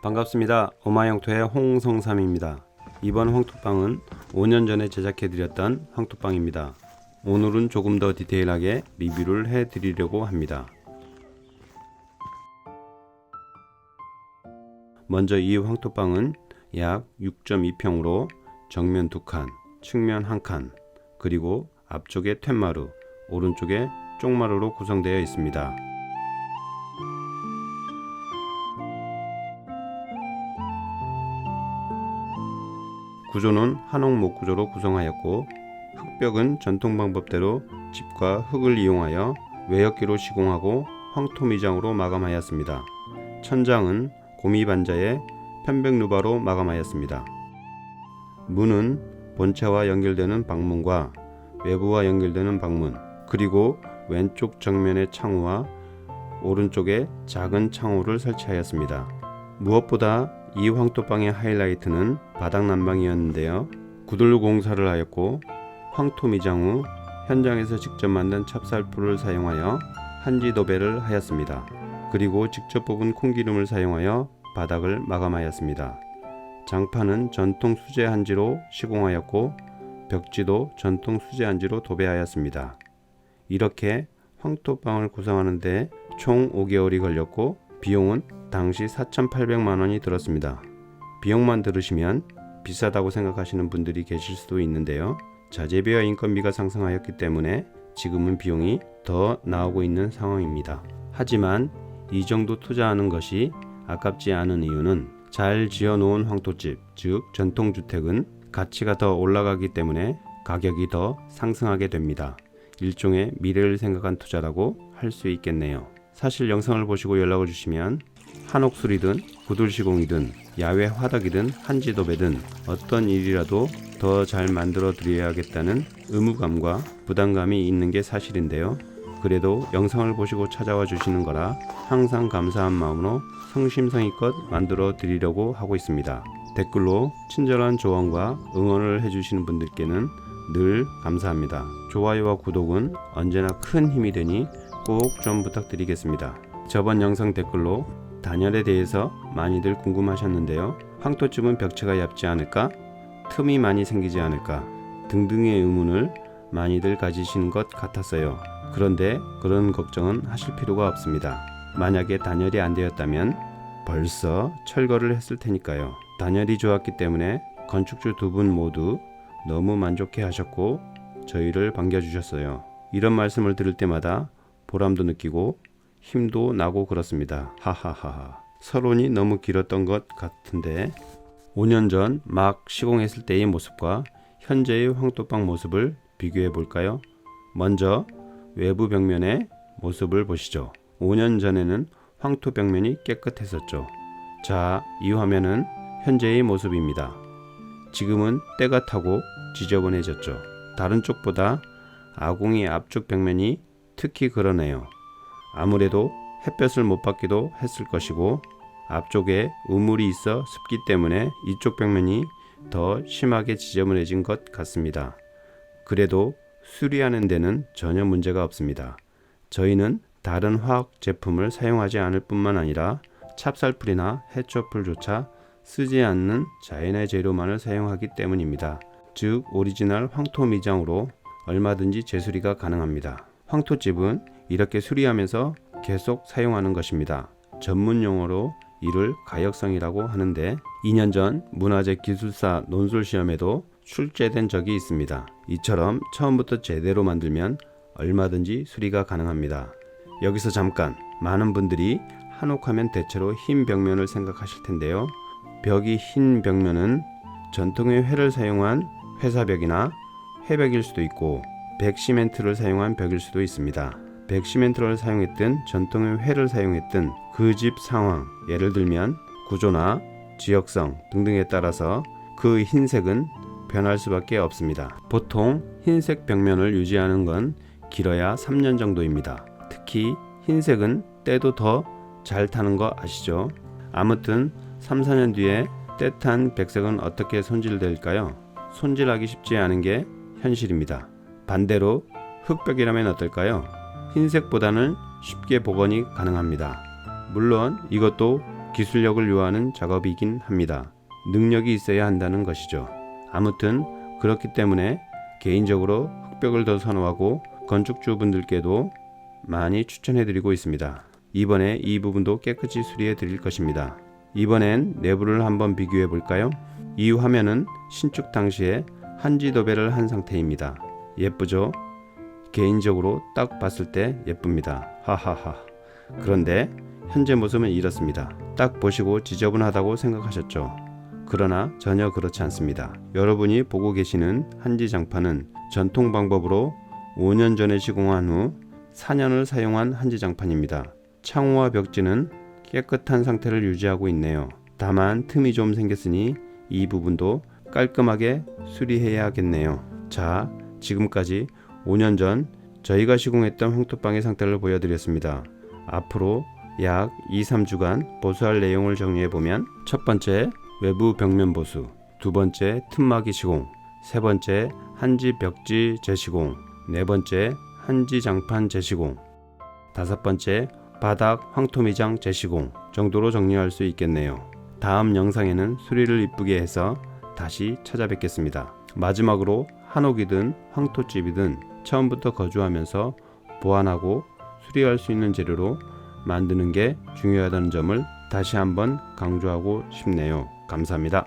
반갑습니다. 오마영토의 홍성삼입니다. 이번 황토방은 5년 전에 제작해드렸던 황토방입니다. 오늘은 조금 더 디테일하게 리뷰를 해드리려고 합니다. 먼저 이 황토방은 약 6.2평으로 정면 2칸, 측면 1칸, 그리고 앞쪽에 툇마루, 오른쪽에 쪽마루로 구성되어 있습니다. 구조는 한옥목 구조로 구성하였고, 흙벽은 전통 방법대로 집과 흙을 이용하여 외역기로 시공하고 황토미장으로 마감하였습니다. 천장은 고미반자의 편백루바로 마감하였습니다. 문은 본체와 연결되는 방문과 외부와 연결되는 방문, 그리고 왼쪽 정면의 창호와 오른쪽에 작은 창호를 설치하였습니다. 무엇보다 이 황토방의 하이라이트는 바닥 난방이었는데요. 구들 공사를 하였고, 황토 미장 후 현장에서 직접 만든 찹쌀풀을 사용하여 한지 도배를 하였습니다. 그리고 직접 뽑은 콩기름을 사용하여 바닥을 마감하였습니다. 장판은 전통 수제 한지로 시공하였고, 벽지도 전통 수제 한지로 도배하였습니다. 이렇게 황토방을 구성하는데 총 5개월이 걸렸고, 비용은 당시 4,800만 원이 들었습니다. 비용만 들으시면 비싸다고 생각하시는 분들이 계실 수도 있는데요. 자재비와 인건비가 상승하였기 때문에 지금은 비용이 더 나오고 있는 상황입니다. 하지만 이 정도 투자하는 것이 아깝지 않은 이유는 잘 지어놓은 황토집, 즉 전통주택은 가치가 더 올라가기 때문에 가격이 더 상승하게 됩니다. 일종의 미래를 생각한 투자라고 할 수 있겠네요. 사실 영상을 보시고 연락을 주시면 한옥술이든 구들시공이든 야외 화덕이든 한지도배든 어떤 일이라도 더 잘 만들어 드려야겠다는 의무감과 부담감이 있는 게 사실인데요. 그래도 영상을 보시고 찾아와 주시는 거라 항상 감사한 마음으로 성심성의껏 만들어 드리려고 하고 있습니다. 댓글로 친절한 조언과 응원을 해주시는 분들께는 늘 감사합니다. 좋아요와 구독은 언제나 큰 힘이 되니 꼭 좀 부탁드리겠습니다. 저번 영상 댓글로 단열에 대해서 많이들 궁금하셨는데요. 황토집은 벽체가 얇지 않을까? 틈이 많이 생기지 않을까? 등등의 의문을 많이들 가지시는 것 같았어요. 그런데 그런 걱정은 하실 필요가 없습니다. 만약에 단열이 안 되었다면 벌써 철거를 했을 테니까요. 단열이 좋았기 때문에 건축주 두 분 모두 너무 만족해 하셨고 저희를 반겨주셨어요. 이런 말씀을 들을 때마다 보람도 느끼고 힘도 나고 그렇습니다. 하하하하. 서론이 너무 길었던 것 같은데 5년 전 막 시공했을 때의 모습과 현재의 황토방 모습을 비교해 볼까요? 먼저 외부 벽면의 모습을 보시죠. 5년 전에는 황토 벽면이 깨끗했었죠. 자, 이 화면은 현재의 모습입니다. 지금은 때가 타고 지저분해졌죠. 다른 쪽보다 아궁이 앞쪽 벽면이 특히 그러네요. 아무래도 햇볕을 못 받기도 했을 것이고 앞쪽에 우물이 있어 습기 때문에 이쪽 벽면이 더 심하게 지저분해진 것 같습니다. 그래도 수리하는 데는 전혀 문제가 없습니다. 저희는 다른 화학 제품을 사용하지 않을 뿐만 아니라 찹쌀풀이나 해초풀조차 쓰지 않는 자연의 재료만을 사용하기 때문입니다. 즉 오리지널 황토 미장으로 얼마든지 재수리가 가능합니다. 황토집은 이렇게 수리하면서 계속 사용하는 것입니다. 전문 용어로 이를 가역성이라고 하는데 2년 전 문화재 기술사 논술 시험에도 출제된 적이 있습니다. 이처럼 처음부터 제대로 만들면 얼마든지 수리가 가능합니다. 여기서 잠깐, 많은 분들이 한옥하면 대체로 흰 벽면을 생각하실 텐데요. 벽이 흰 벽면은 전통의 회를 사용한 회사벽이나 회벽일 수도 있고 백시멘트를 사용한 벽일 수도 있습니다. 백시멘트를 사용했든 전통의 회를 사용했든 그 집 상황, 예를 들면 구조나 지역성 등등에 따라서 그 흰색은 변할 수밖에 없습니다. 보통 흰색 벽면을 유지하는 건 길어야 3년 정도입니다. 특히 흰색은 때도 더 잘 타는 거 아시죠? 아무튼 3, 4년 뒤에 때탄 백색은 어떻게 손질될까요? 손질하기 쉽지 않은 게 현실입니다. 반대로 흙벽이라면 어떨까요? 흰색보다는 쉽게 복원이 가능합니다. 물론 이것도 기술력을 요하는 작업이긴 합니다. 능력이 있어야 한다는 것이죠. 아무튼 그렇기 때문에 개인적으로 흑벽을 더 선호하고 건축주분들께도 많이 추천해드리고 있습니다. 이번에 이 부분도 깨끗이 수리해드릴 것입니다. 이번엔 내부를 한번 비교해 볼까요? 이 화면은 신축 당시에 한지 도배를 한 상태입니다. 예쁘죠? 개인적으로 딱 봤을 때 예쁩니다. 하하하. 그런데 현재 모습은 이렇습니다. 딱 보시고 지저분하다고 생각하셨죠? 그러나 전혀 그렇지 않습니다. 여러분이 보고 계시는 한지 장판은 전통 방법으로 5년 전에 시공한 후 4년을 사용한 한지 장판입니다. 창호와 벽지는 깨끗한 상태를 유지하고 있네요. 다만 틈이 좀 생겼으니 이 부분도 깔끔하게 수리해야겠네요. 자, 지금까지 5년 전 저희가 시공했던 황토방의 상태를 보여드렸습니다. 앞으로 약 2-3주간 보수할 내용을 정리해보면, 첫 번째 외부 벽면 보수, 두 번째 틈막이 시공, 세 번째 한지 벽지 재시공, 네 번째 한지 장판 재시공, 다섯 번째 바닥 황토 미장 재시공 정도로 정리할 수 있겠네요. 다음 영상에는 수리를 이쁘게 해서 다시 찾아뵙겠습니다. 마지막으로 한옥이든 황토집이든 처음부터 거주하면서 보완하고 수리할 수 있는 재료로 만드는 게 중요하다는 점을 다시 한번 강조하고 싶네요. 감사합니다.